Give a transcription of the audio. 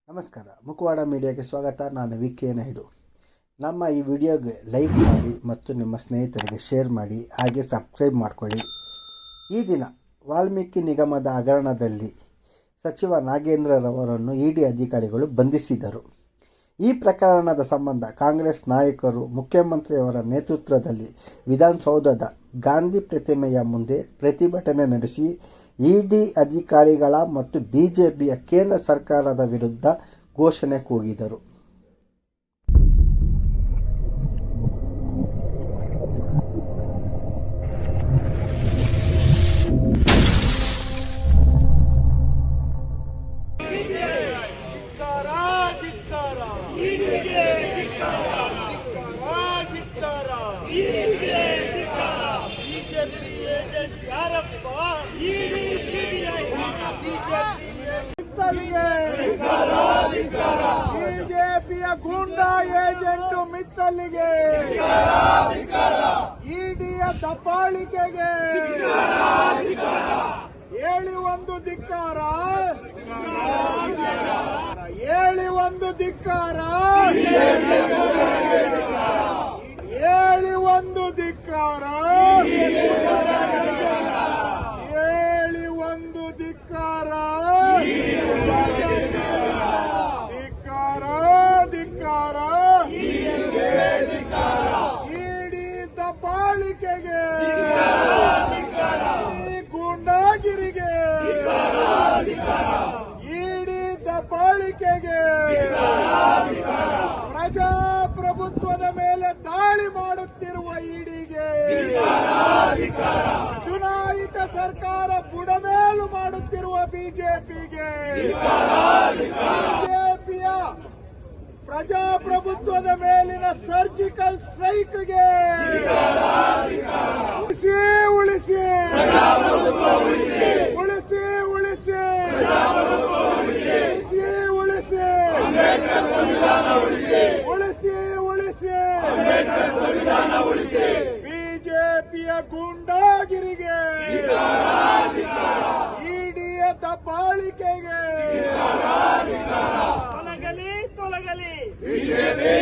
ನಮಸ್ಕಾರ, ಮುಖವಾಡ ಮೀಡಿಯಾಗೆ ಸ್ವಾಗತ. ನಾನು ವಿ.ಕೆ. ನಾಯ್ಡು. ನಮ್ಮ ಈ ವಿಡಿಯೋಗೆ ಲೈಕ್ ಮಾಡಿ ಮತ್ತು ನಿಮ್ಮ ಸ್ನೇಹಿತರಿಗೆ ಶೇರ್ ಮಾಡಿ, ಹಾಗೆ ಸಬ್ಸ್ಕ್ರೈಬ್ ಮಾಡಿಕೊಳ್ಳಿ. ಈ ದಿನ ವಾಲ್ಮೀಕಿ ನಿಗಮದ ಹಗರಣದಲ್ಲಿ ಸಚಿವ ನಾಗೇಂದ್ರರವರನ್ನು ಇಡಿ ಅಧಿಕಾರಿಗಳು ಬಂಧಿಸಿದರು. ಈ ಪ್ರಕರಣದ ಸಂಬಂಧ ಕಾಂಗ್ರೆಸ್ ನಾಯಕರು ಮುಖ್ಯಮಂತ್ರಿಯವರ ನೇತೃತ್ವದಲ್ಲಿ ವಿಧಾನಸೌಧದ ಗಾಂಧಿ ಪ್ರತಿಮೆಯ ಮುಂದೆ ಪ್ರತಿಭಟನೆ ನಡೆಸಿ ಇಡಿ ಅಧಿಕಾರಿಗಳ ಮತ್ತು ಬಿಜೆಪಿಯ ಕೇಂದ್ರ ಸರ್ಕಾರದ ವಿರುದ್ಧ ಘೋಷಣೆ ಕೂಗಿದರು. ಬಿಜೆಪಿಯ ಗೂಂಡಾ ಏಜೆಂಟು ಮಿತ್ತಲಿಗೆ, ಇಡಿಯ ದಬ್ಬಾಳಿಕೆಗೆ ಹೇಳಿ ಒಂದು ಧಿಕ್ಕಾರ, ಹೇಳಿ ಒಂದು ಧಿಕ್ಕಾರ, ಹೇಳಿ ಒಂದು ಧಿಕ್ಕಾರ, ಹೇಳಿ ಒಂದು ಧಿಕ್ಕಾರ, ಧಿಕ್ಕಾರ, ಇಡಿ ದಬ್ಬಾಳಿಕೆಗೆ, ಗೂಂಡಾಗಿರಿಗೆ, ಇಡಿ ದಬ್ಬಾಳಿಕೆಗೆ, ಪ್ರಜಾಪ್ರಭುತ್ವದ ಮೇಲೆ ದಾಳಿ ಮಾಡುತ್ತಿರುವ ಇಡಿಗೆ, ಚುನಾಯಿತ ಸರ್ಕಾರ ಬುಡಮೇಲು ಮಾಡುತ್ತಿರುವ ಬಿಜೆಪಿಗೆ, ಬಿಜೆಪಿಯ ಪ್ರಜಾಪ್ರಭುತ್ವದ ಮೇಲಿನ ಸರ್ಜಿಕಲ್ ಸ್ಟ್ರೈಕ್ಗೆ ಉಳಿಸಿ ಉಳಿಸಿ ಉಳಿಸಿ ಉಳಿಸಿ ಉಳಿಸಿ ಉಳಿಸಿ ಉಳಿಸಿ ಬಿಜೆಪಿಯ ಗೂಂಡಾಗಿರಿಗೆ, ಇಡಿಯ ದಬ್ಬಾಳಿಕೆಗೆ ತೊಲಗಲಿ ಬಿಜೆಪಿ